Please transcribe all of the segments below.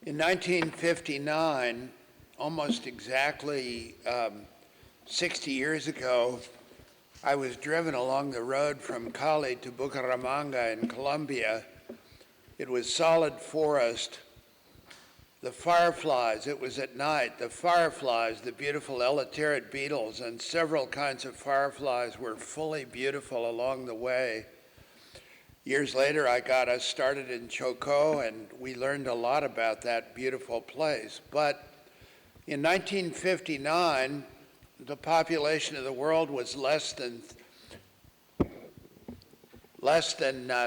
In 1959, almost exactly 60 years ago, I was driven along the road from Cali to Bucaramanga in Colombia. It was solid forest. The fireflies, it was at night, the fireflies, the beautiful elaterid beetles, and several kinds of fireflies were fully beautiful along the way. Years later, I got us started in Chocó, and we learned a lot about that beautiful place. But in 1959, the population of the world was less than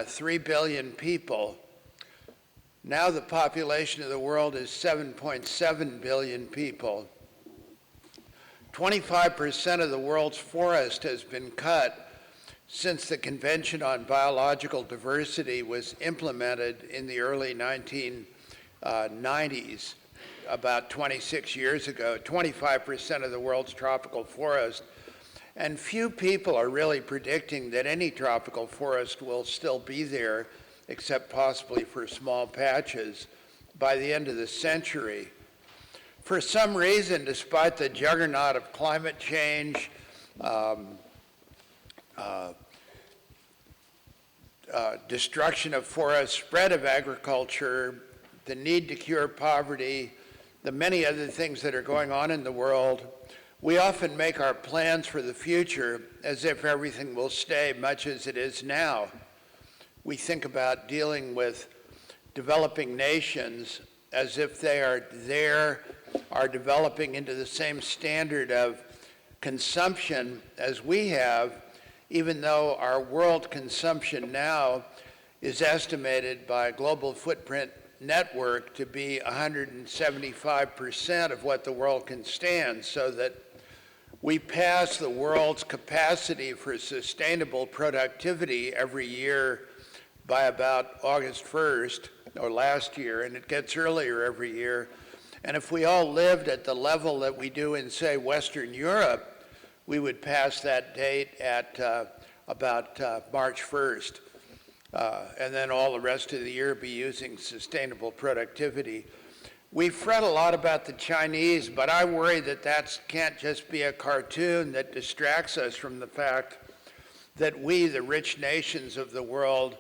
3 billion people. Now the population of the world is 7.7 billion people. 25% of the world's forest has been cut since the Convention on Biological Diversity was implemented in the early 1990s, about 26 years ago. 25% of the world's tropical forest. And few people are really predicting that any tropical forest will still be there, except possibly for small patches, by the end of the century. For some reason, despite the juggernaut of climate change, destruction of forests, spread of agriculture, the need to cure poverty, the many other things that are going on in the world, we often make our plans for the future as if everything will stay much as it is now. We think about dealing with developing nations as if they are developing into the same standard of consumption as we have, even though our world consumption now is estimated by Global Footprint Network to be 175% of what the world can stand, so that we pass the world's capacity for sustainable productivity every year by about August 1st, or last year, and it gets earlier every year. And if we all lived at the level that we do in, say, Western Europe, we would pass that date at about March 1st. And then all the rest of the year be using sustainable productivity. We fret a lot about the Chinese, but I worry that that can't just be a cartoon that distracts us from the fact that we, the rich nations of the world,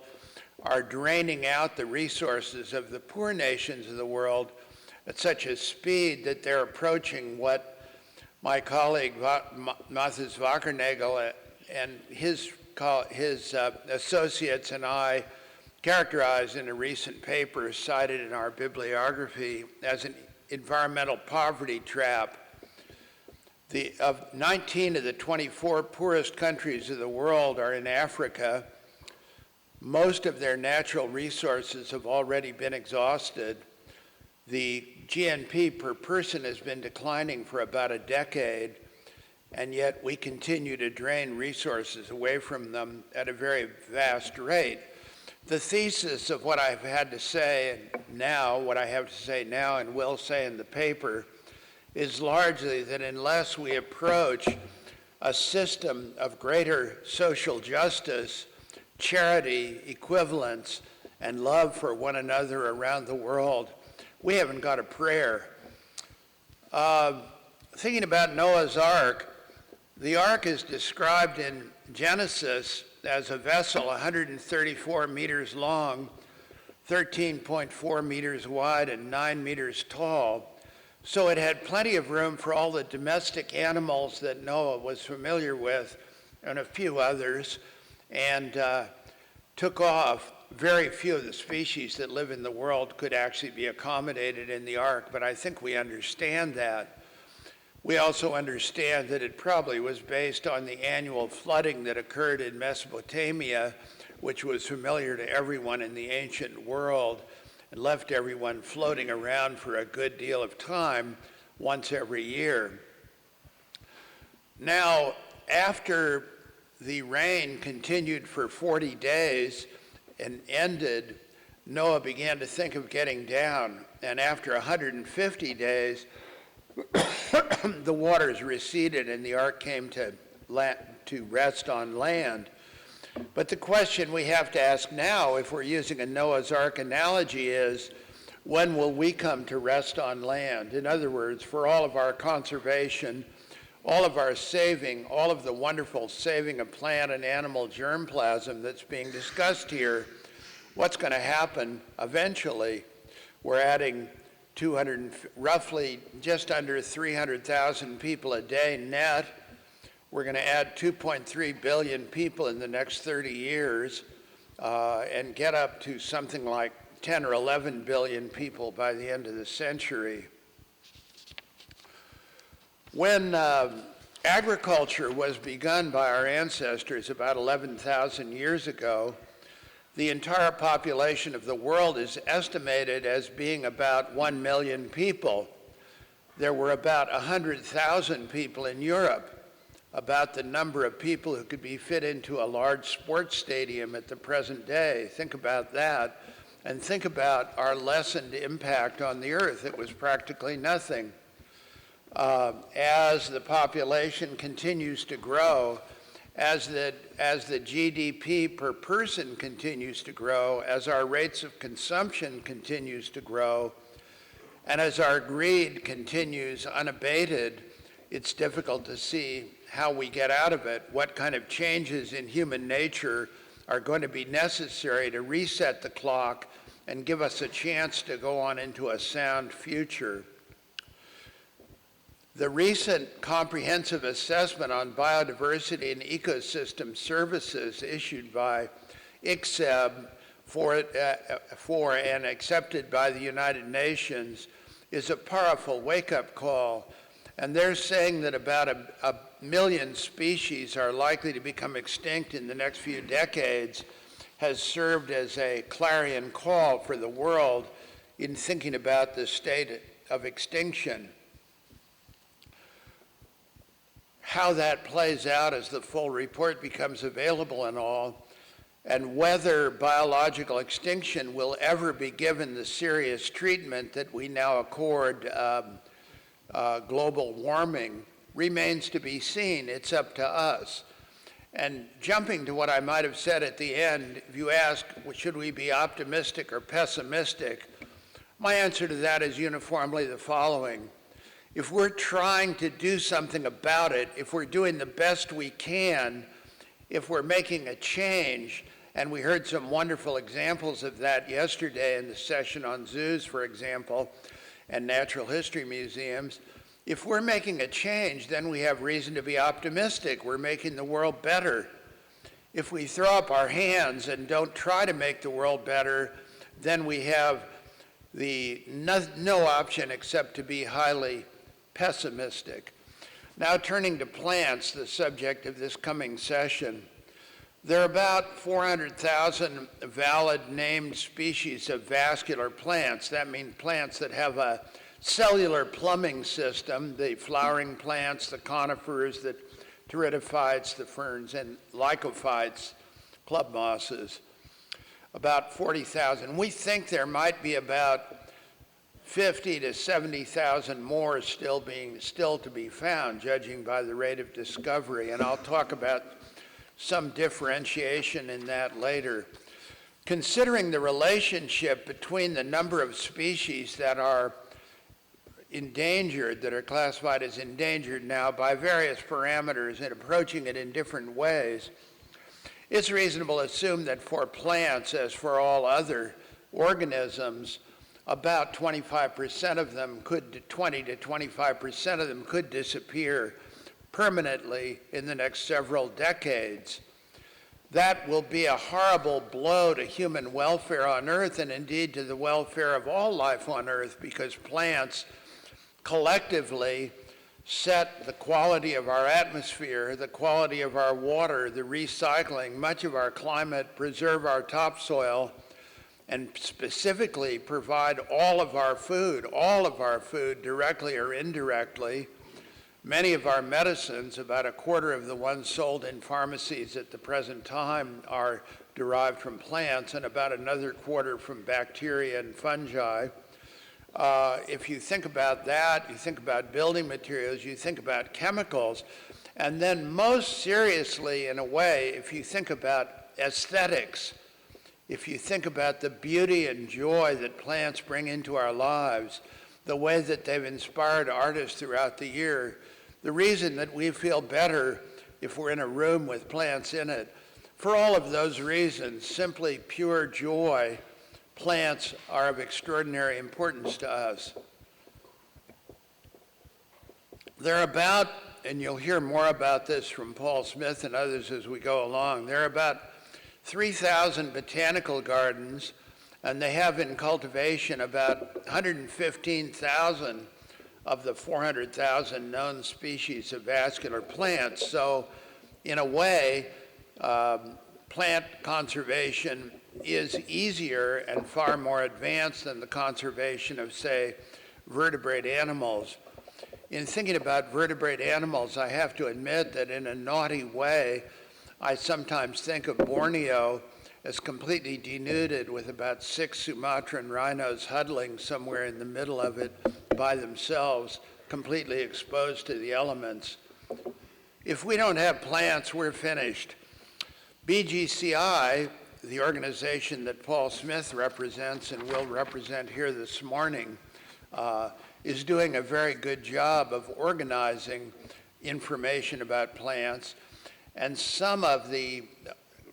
are draining out the resources of the poor nations of the world at such a speed that they're approaching what my colleague Mathis Wackernagel and his associates and I characterized in a recent paper cited in our bibliography as an environmental poverty trap. Of 19 of the 24 poorest countries of the world are in Africa. Most of their natural resources have already been exhausted. The GNP per person has been declining for about a decade, and yet we continue to drain resources away from them at a very vast rate. The thesis of what I've had to say now, what I have to say now and will say in the paper, is largely that unless we approach a system of greater social justice, charity, equivalence, and love for one another around the world, we haven't got a prayer. Thinking about Noah's Ark, the Ark is described in Genesis as a vessel 134 meters long, 13.4 meters wide, and 9 meters tall. So it had plenty of room for all the domestic animals that Noah was familiar with and a few others, and took off. Very few of the species that live in the world could actually be accommodated in the Ark, but I think we understand that. We also understand that it probably was based on the annual flooding that occurred in Mesopotamia, which was familiar to everyone in the ancient world and left everyone floating around for a good deal of time once every year. Now, after the rain continued for 40 days and ended, Noah began to think of getting down, and after 150 days, the waters receded and the Ark came to rest on land. But the question we have to ask now, if we're using a Noah's Ark analogy, is When will we come to rest on land? In other words, for all of our conservation, all of our saving, all of the wonderful saving of plant and animal germplasm that's being discussed here, what's going to happen eventually? We're adding roughly just under 300,000 people a day net. We're going to add 2.3 billion people in the next 30 years and get up to something like 10 or 11 billion people by the end of the century. When agriculture was begun by our ancestors about 11,000 years ago, the entire population of the world is estimated as being about 1 million people. There were about 100,000 people in Europe, about the number of people who could be fit into a large sports stadium at the present day. Think about that, and think about our lessened impact on the earth. It was practically nothing. As the population continues to grow, as the GDP per person continues to grow, as our rates of consumption continues to grow, and as our greed continues unabated, it's difficult to see how we get out of it, what kind of changes in human nature are going to be necessary to reset the clock and give us a chance to go on into a sound future. The recent comprehensive assessment on biodiversity and ecosystem services issued by ICSEB for and accepted by the United Nations is a powerful wake-up call. And they're saying that about a million species are likely to become extinct in the next few decades, has served as a clarion call for the world in thinking about the state of extinction. How that plays out as the full report becomes available and all, and whether biological extinction will ever be given the serious treatment that we now accord global warming remains to be seen. It's up to us. And jumping to what I might have said at the end, if you ask, should we be optimistic or pessimistic, my answer to that is uniformly the following. If we're trying to do something about it, if we're doing the best we can, if we're making a change, and we heard some wonderful examples of that yesterday in the session on zoos, for example, and natural history museums, if we're making a change, then we have reason to be optimistic. We're making the world better. If we throw up our hands and don't try to make the world better, then we have no option except to be highly pessimistic. Now turning to plants, the subject of this coming session. There are about 400,000 valid named species of vascular plants. That means plants that have a cellular plumbing system, the flowering plants, the conifers, the pteridophytes, the ferns, and lycophytes, club mosses. About 40,000. We think there might be about 50 to 70,000 more still to be found, judging by the rate of discovery, and I'll talk about some differentiation in that later. Considering the relationship between the number of species that are endangered, that are classified as endangered now by various parameters and approaching it in different ways, it's reasonable to assume that for plants, as for all other organisms, about 25% of them 20 to 25% of them could disappear permanently in the next several decades. That will be a horrible blow to human welfare on Earth and indeed to the welfare of all life on Earth, because plants collectively set the quality of our atmosphere, the quality of our water, the recycling, much of our climate, preserve our topsoil, and specifically provide all of our food directly or indirectly. Many of our medicines, about a quarter of the ones sold in pharmacies at the present time, are derived from plants, and about another quarter from bacteria and fungi. If you think about that, you think about building materials, you think about chemicals, and then most seriously, in a way, if you think about aesthetics, If you think about the beauty and joy that plants bring into our lives, the way that they've inspired artists throughout the year, the reason that we feel better if we're in a room with plants in it, for all of those reasons, simply pure joy, plants are of extraordinary importance to us. They're about, and you'll hear more about this from Paul Smith and others as we go along, there are about 3,000 botanical gardens, and they have in cultivation about 115,000 of the 400,000 known species of vascular plants. So in a way, plant conservation is easier and far more advanced than the conservation of, say, vertebrate animals. In thinking about vertebrate animals, I have to admit that in a naughty way, I sometimes think of Borneo as completely denuded with about 6 Sumatran rhinos huddling somewhere in the middle of it by themselves, completely exposed to the elements. If we don't have plants, we're finished. BGCI, the organization that Paul Smith represents and will represent here this morning, is doing a very good job of organizing information about plants. And some of the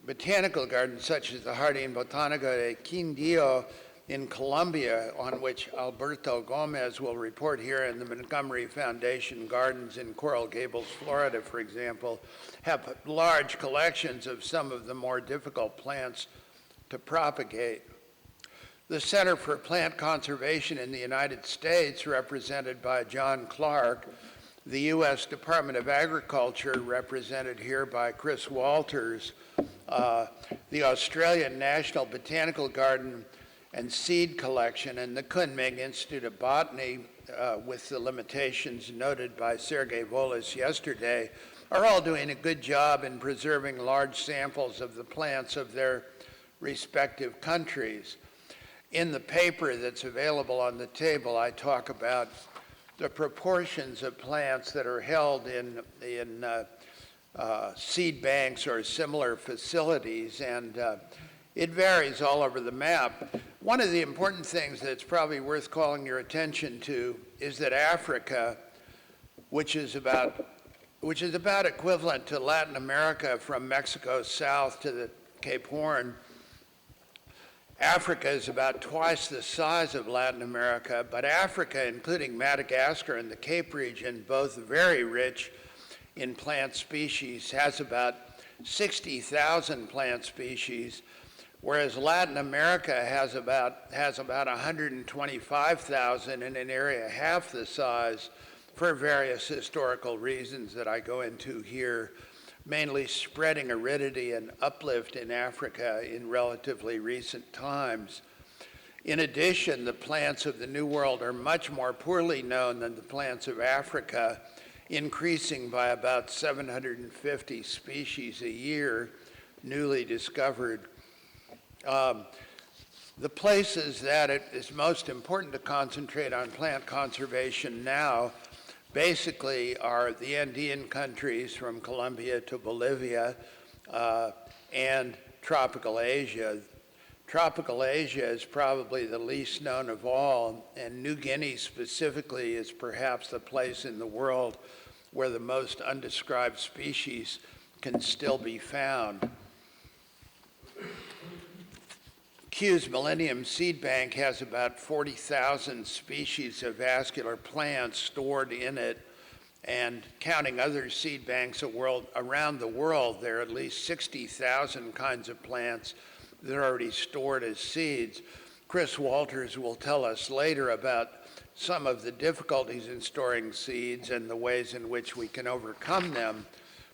botanical gardens, such as the Jardín Botánico de Quindío in Colombia, on which Alberto Gomez will report here, and the Montgomery Foundation Gardens in Coral Gables, Florida, for example, have large collections of some of the more difficult plants to propagate. The Center for Plant Conservation in the United States, represented by John Clark, the U.S. Department of Agriculture, represented here by Chris Walters, the Australian National Botanical Garden and Seed Collection, and the Kunming Institute of Botany, with the limitations noted by Sergei Volis yesterday, are all doing a good job in preserving large samples of the plants of their respective countries. In the paper that's available on the table, I talk about the proportions of plants that are held in seed banks or similar facilities, and it varies all over the map. One of the important things that's probably worth calling your attention to is that Africa, which is about equivalent to Latin America from Mexico south to the Cape Horn, Africa is about twice the size of Latin America, but Africa, including Madagascar and the Cape region, both very rich in plant species, has about 60,000 plant species, whereas Latin America has about 125,000 in an area half the size for various historical reasons that I go into here, mainly spreading aridity and uplift in Africa in relatively recent times. In addition, the plants of the New World are much more poorly known than the plants of Africa, increasing by about 750 species a year, newly discovered. The places that it is most important to concentrate on plant conservation now basically are the Andean countries from Colombia to Bolivia and tropical Asia. Tropical Asia is probably the least known of all, and New Guinea specifically is perhaps the place in the world where the most undescribed species can still be found. Kew's Millennium Seed Bank has about 40,000 species of vascular plants stored in it, and counting other seed banks around the world, there are at least 60,000 kinds of plants that are already stored as seeds. Chris Walters will tell us later about some of the difficulties in storing seeds and the ways in which we can overcome them,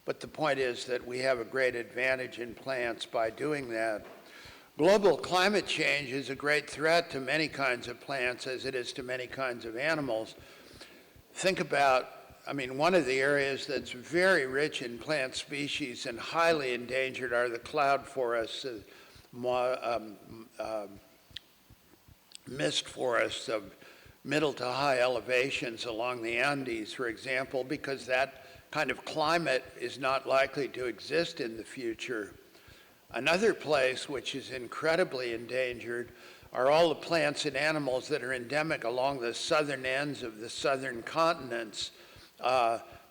but the point is that we have a great advantage in plants by doing that. Global climate change is a great threat to many kinds of plants as it is to many kinds of animals. Think about, one of the areas that's very rich in plant species and highly endangered are the cloud forests, mist forests of middle to high elevations along the Andes, for example, because that kind of climate is not likely to exist in the future. Another place which is incredibly endangered are all the plants and animals that are endemic along the southern ends of the southern continents,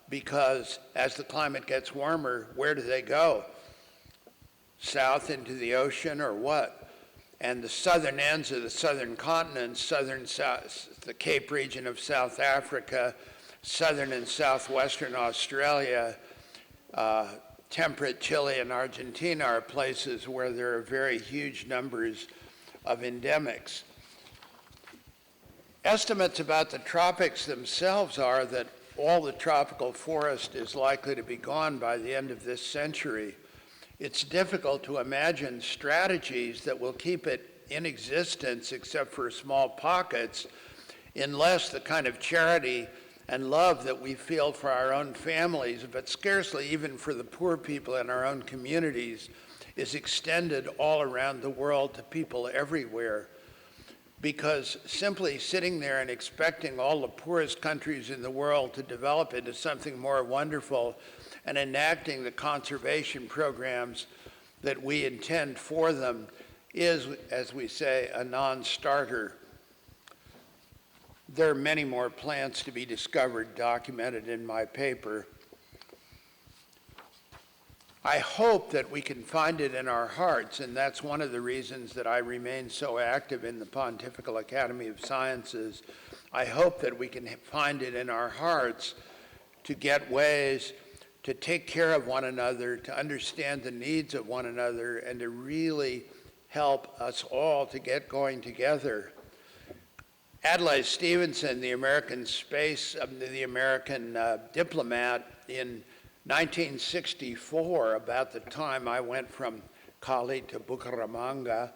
because as the climate gets warmer, where do they go? South into the ocean or what? And the southern ends of the southern continents, the Cape region of South Africa, southern and southwestern Australia, temperate Chile and Argentina are places where there are very huge numbers of endemics. Estimates about the tropics themselves are that all the tropical forest is likely to be gone by the end of this century. It's difficult to imagine strategies that will keep it in existence, except for small pockets, unless the kind of charity and love that we feel for our own families, but scarcely even for the poor people in our own communities, is extended all around the world to people everywhere. Because simply sitting there and expecting all the poorest countries in the world to develop into something more wonderful and enacting the conservation programs that we intend for them is, as we say, a non-starter. There are many more plants to be discovered, documented in my paper. I hope that we can find it in our hearts, and that's one of the reasons that I remain so active in the Pontifical Academy of Sciences. I hope that we can find it in our hearts to get ways to take care of one another, to understand the needs of one another, and to really help us all to get going together. Adlai Stevenson, the American diplomat in 1964, about the time I went from Cali to Bucaramanga,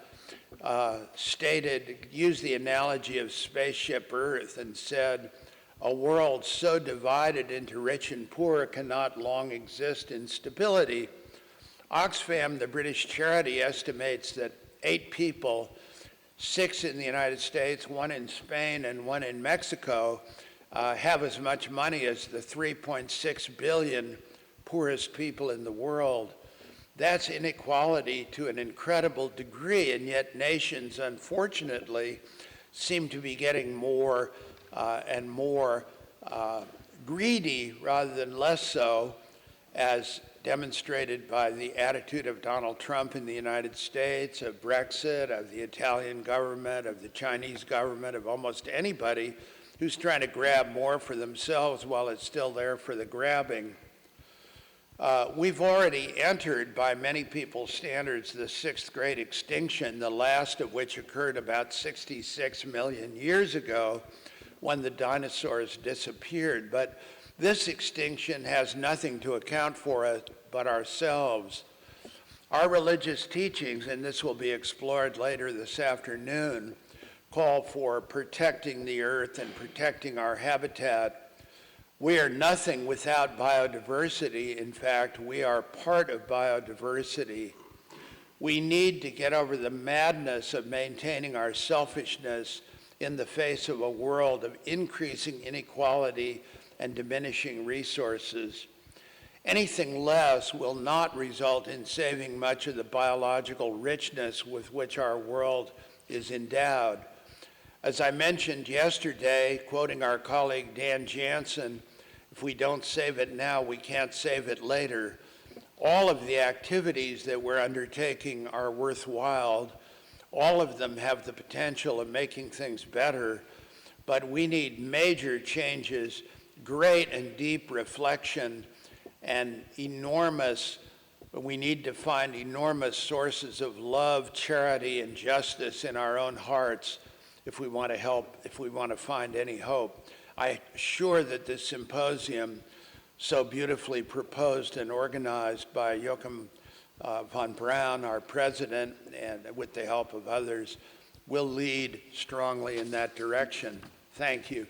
used the analogy of spaceship Earth and said, "A world so divided into rich and poor cannot long exist in stability." Oxfam, the British charity, estimates that 8 people, 6 in the United States, 1 in Spain, and 1 in Mexico, have as much money as the 3.6 billion poorest people in the world. That's inequality to an incredible degree, and yet nations, unfortunately, seem to be getting more and more greedy rather than less so, as demonstrated by the attitude of Donald Trump in the United States, of Brexit, of the Italian government, of the Chinese government, of almost anybody who's trying to grab more for themselves while it's still there for the grabbing. We've already entered, by many people's standards, the 6th great extinction, the last of which occurred about 66 million years ago when the dinosaurs disappeared. But this extinction has nothing to account for it but ourselves. Our religious teachings, and this will be explored later this afternoon, call for protecting the earth and protecting our habitat. We are nothing without biodiversity. In fact, we are part of biodiversity. We need to get over the madness of maintaining our selfishness in the face of a world of increasing inequality and diminishing resources. Anything less will not result in saving much of the biological richness with which our world is endowed. As I mentioned yesterday, quoting our colleague Dan Jansen, if we don't save it now, we can't save it later. All of the activities that we're undertaking are worthwhile. All of them have the potential of making things better, but we need major changes, great and deep reflection, and we need to find enormous sources of love, charity, and justice in our own hearts if we want to help, if we want to find any hope. I'm sure that this symposium, so beautifully proposed and organized by Joachim von Braun, our president, and with the help of others, will lead strongly in that direction. Thank you.